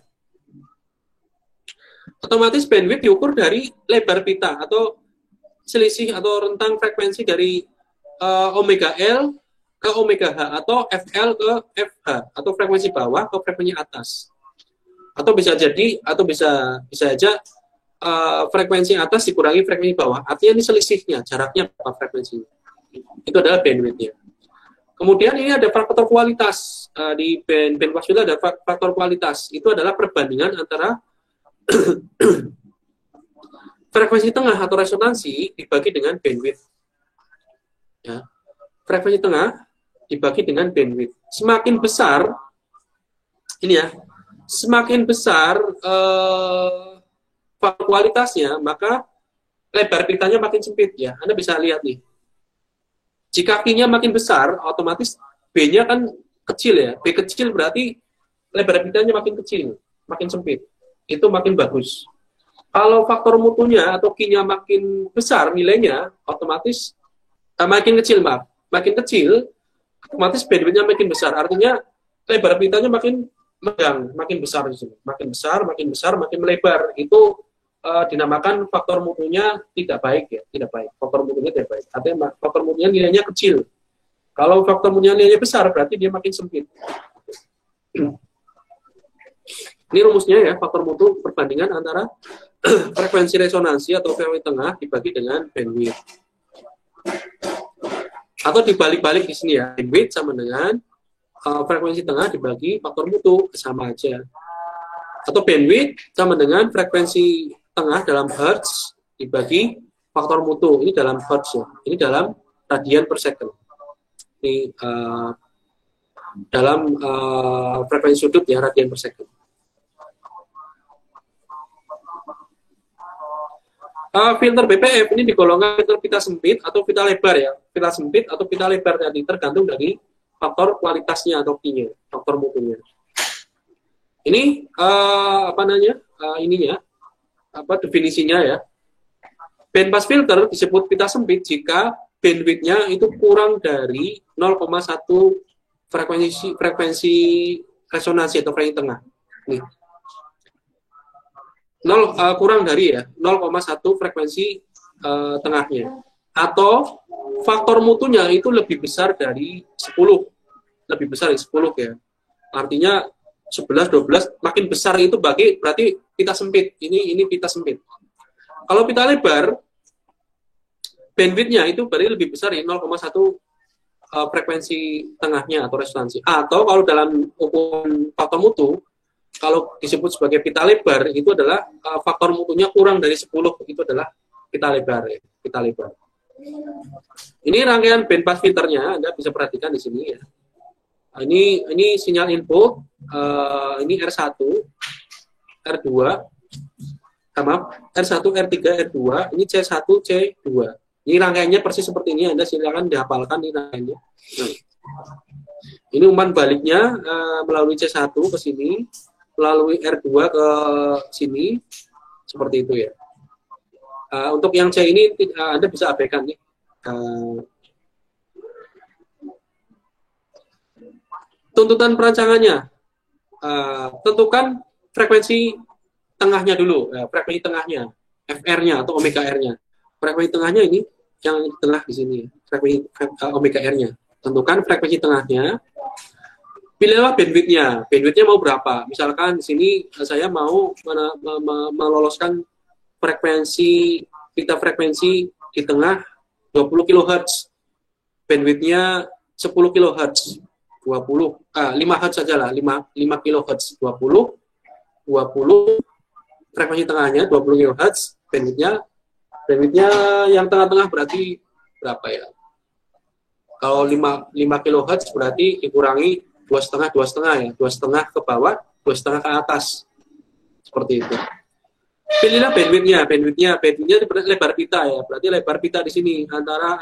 Otomatis bandwidth diukur dari lebar pita atau selisih atau rentang frekuensi dari omega L ke omega H atau FL ke FH atau frekuensi bawah ke frekuensi atas. Atau bisa aja frekuensi atas dikurangi frekuensi bawah. Artinya ini selisihnya, jaraknya berapa frekuensi. Itu adalah bandwidth-nya. Kemudian ini ada faktor kualitas. Di bandpass filter ada faktor kualitas. Itu adalah perbandingan antara frekuensi tengah atau resonansi dibagi dengan bandwidth. Ya. Frekuensi tengah dibagi dengan bandwidth. Semakin besar, ini ya, semakin besar kualitasnya, maka lebar pitanya makin sempit, ya. Anda bisa lihat nih. Jika Q-nya makin besar, otomatis B-nya kan kecil, ya. B kecil berarti lebar pitanya makin kecil, makin sempit. Itu makin bagus. Kalau faktor mutunya atau Q-nya makin besar nilainya, otomatis makin kecil, makin kecil, otomatis bandwidth-nya makin besar. Artinya lebar pitanya makin megang, makin besar di sini. Makin besar, makin melebar. Itu dinamakan faktor mutunya tidak baik, ya, tidak baik. Faktor mutunya tidak baik. Artinya faktor mutunya nilainya kecil. Kalau faktor mutunya nilainya besar, berarti dia makin sempit. Ini rumusnya, ya, faktor mutu perbandingan antara frekuensi resonansi atau frekuensi tengah dibagi dengan bandwidth. Atau dibalik-balik di sini, ya, bandwidth sama dengan frekuensi tengah dibagi faktor mutu, sama aja. Atau bandwidth sama dengan frekuensi tengah dalam hertz dibagi faktor mutu. Ini dalam hertz, ya. Ini dalam radian per second. Ini dalam frekuensi sudut, ya, radian per second. Filter BPF ini digolongkan filter pita sempit atau pita lebar, ya. Pita sempit atau pita lebar tadi tergantung dari faktor kualitasnya atau Q-nya, faktor mutunya. Ini definisinya, ya. Bandpass filter disebut pita sempit jika bandwidth-nya itu kurang dari 0,1 frekuensi resonansi atau frekuensi tengah. Nih. Kurang dari, ya, 0,1 frekuensi tengahnya. Atau faktor mutunya itu lebih besar dari 10. Lebih besar dari 10, ya. Artinya 11, 12, makin besar itu berarti pita sempit. Ini pita sempit. Kalau pita lebar, bandwidth-nya itu berarti lebih besar, ya, 0,1 frekuensi tengahnya atau resonansi. Atau kalau dalam ukuran faktor mutu, kalau disebut sebagai pita lebar itu adalah faktor mutunya kurang dari 10, itu adalah pita lebar ya, pita lebar. Ini rangkaian bandpass filternya, Anda bisa perhatikan di sini ya. Ini sinyal input, ini R1, R2, maaf, R1, R3, R2, ini C1, C2. Ini rangkaiannya persis seperti ini, Anda silakan dihafalkan ini rangkaiannya. Nah, ini umpan baliknya melalui C1 ke sini, melalui R2 ke sini, seperti itu ya. Untuk yang C ini Anda bisa abaikan nih. Tuntutan perancangannya, tentukan frekuensi tengahnya dulu, frekuensi tengahnya, FR-nya atau omega R-nya. Frekuensi tengahnya ini yang di tengah di sini, frekuensi omega R-nya. Tentukan frekuensi tengahnya, pilihlah bandwidth-nya. Bandwidth-nya mau berapa? Misalkan di sini saya mau meloloskan frekuensi, pita frekuensi di tengah 20 kHz. Bandwidth-nya 10 kHz. 5 Hz saja lah, 5 kHz, 20 frekuensi tengahnya 20 kHz, bandwidthnya yang tengah-tengah berarti berapa ya? Kalau 5 kHz berarti dikurangi 2,5 ya, 2,5 ke bawah, 2,5 ke atas, seperti itu. Pilihlah bandwidthnya lebar pita ya, berarti lebar pita di sini antara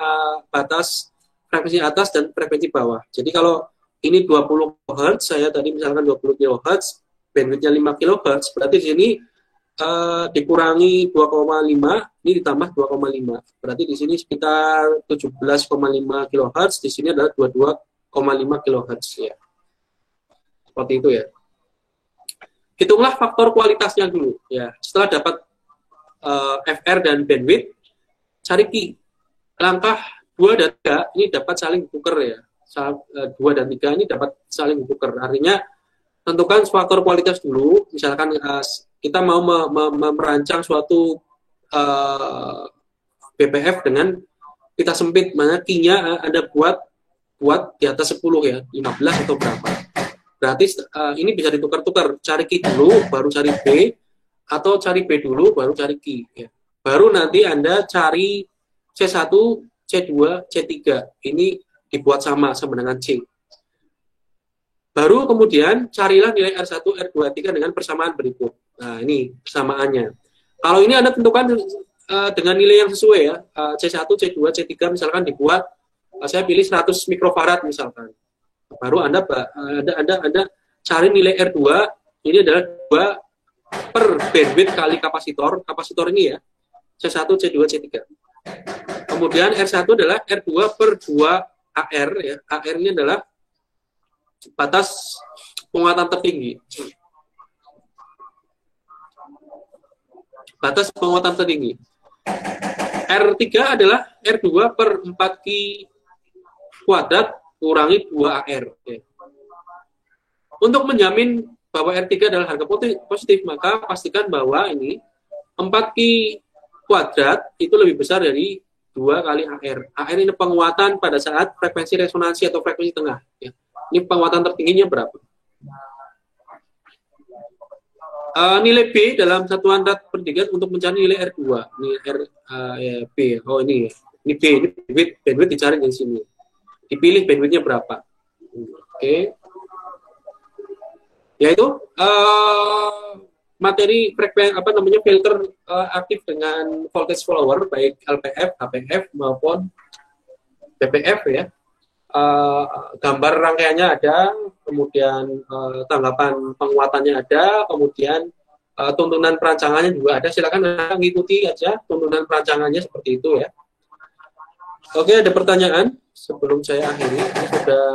batas frekuensi atas dan frekuensi bawah. Jadi kalau ini 20 Hz, saya tadi misalkan 20 kHz, bandwidthnya 5 kHz, berarti di sini dikurangi 2,5, ini ditambah 2,5. Berarti di sini sekitar 17,5 kHz, di sini adalah 22,5 kHz ya. Seperti itu ya. Hitunglah faktor kualitasnya dulu ya. Setelah dapat FR dan bandwidth, cari key. Langkah 2 dan 3 ini dapat saling tukar ya. 2 dan 3 ini dapat saling tukar. Artinya tentukan faktor kualitas dulu. Misalkan kita mau merancang suatu BPF dengan pita sempit, mana key-nya Anda buat di atas 10 ya, 15 atau berapa. Berarti ini bisa ditukar-tukar. Cari key dulu, baru cari B, atau cari B dulu, baru cari key. Ya. Baru nanti Anda cari C1, C2, C3. Ini dibuat sama dengan C. Baru kemudian carilah nilai R1, R2, R3 dengan persamaan berikut. Nah, ini persamaannya. Kalau ini Anda tentukan dengan nilai yang sesuai ya. C1, C2, C3 misalkan dibuat, saya pilih 100 mikrofarad misalkan. Baru Anda cari nilai R2, ini adalah 2 per bandwidth kali kapasitor. Kapasitor ini ya, C1, C2, C3. Kemudian R1 adalah R2 per 2 AR ya. AR ini adalah batas penguatan tertinggi. Batas penguatan tertinggi. R3 adalah R2 per 4 Q kuadrat kurangi 2 AR. Ya. Untuk menjamin bahwa R3 adalah harga positif, maka pastikan bahwa ini 4 Q kuadrat itu lebih besar dari 2 kali AR. AR ini penguatan pada saat frekuensi resonansi atau frekuensi tengah. Ya. Ini penguatan tertingginya berapa? Nilai B dalam satuan rad per dekat untuk mencari nilai R2. Ini B. Oh ini ya. Ini B. Ini bandwidth dicari di sini. Dipilih bandwidthnya berapa. Oke. Yaitu materi frekuensi filter aktif dengan voltage follower baik LPF, HPF maupun BPF ya. Gambar rangkaiannya ada, kemudian tanggapan penguatannya ada, kemudian tuntunan perancangannya juga ada. Silakan mengikuti aja tuntunan perancangannya seperti itu ya. Oke, ada pertanyaan sebelum saya akhiri. Ini sudah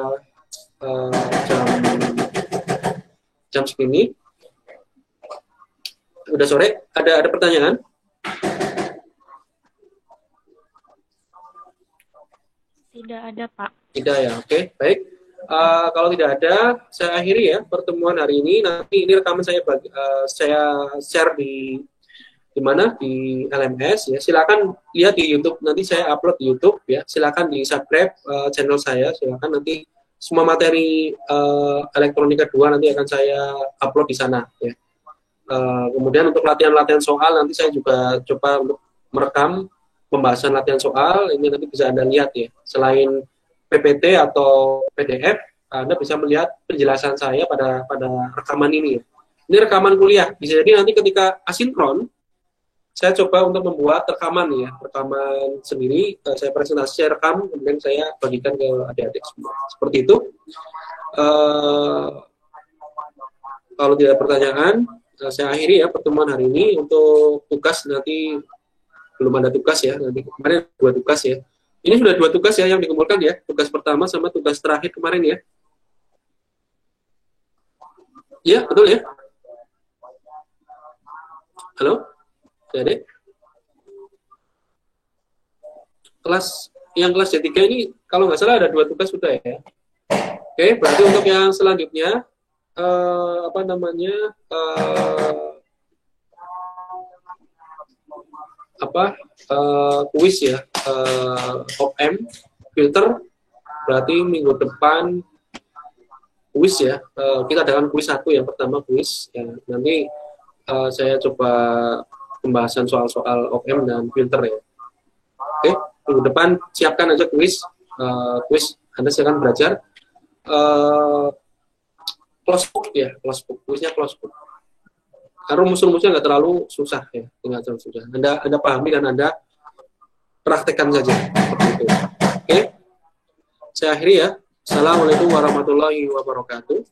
jam segini. Udah sore, ada pertanyaan? Tidak ada, Pak. Tidak ya, oke, baik. Kalau tidak ada, saya akhiri ya pertemuan hari ini. Nanti ini rekaman saya saya share di mana di LMS ya. Silakan lihat di YouTube. Nanti saya upload di YouTube ya. Silakan di subscribe channel saya. Silakan nanti semua materi elektronika 2 nanti akan saya upload di sana ya. Kemudian untuk latihan-latihan soal nanti saya juga coba untuk merekam pembahasan latihan soal, ini nanti bisa Anda lihat ya. Selain PPT atau PDF, Anda bisa melihat penjelasan saya pada rekaman ini ya. Ini rekaman kuliah, bisa jadi nanti ketika asinkron saya coba untuk membuat rekaman ya, rekaman sendiri, saya presentasi, saya rekam, kemudian saya bagikan ke adik-adik semua. Seperti itu. Kalau tidak ada pertanyaan, saya akhiri ya pertemuan hari ini. Untuk tugas nanti belum ada tugas ya, nanti kemarin 2 tugas ya. Ini sudah 2 tugas ya yang dikumpulkan ya, tugas pertama sama tugas terakhir kemarin ya. Iya, betul ya? Halo? Jadi kelas D3 ini kalau nggak salah ada 2 tugas sudah ya. Oke, berarti untuk yang selanjutnya kuis ya, OPM filter, berarti minggu depan kuis ya. Kita adakan kuis 1 yang pertama kuis ya. Nanti saya coba pembahasan soal-soal OPM dan filter ya. Oke, minggu depan siapkan aja kuis. Kuis Anda silakan belajar. Close book ya, close book. Kuisnya close book. Karena rumus-rumusnya nggak terlalu susah ya, nggak terlalu susah. Anda pahami dan Anda praktekkan saja seperti itu. Oke, saya akhiri ya. Assalamualaikum warahmatullahi wabarakatuh.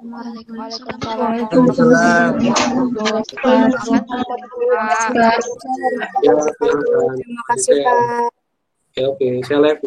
Waalaikumsalam. Terima kasih Pak. Oke, saya live.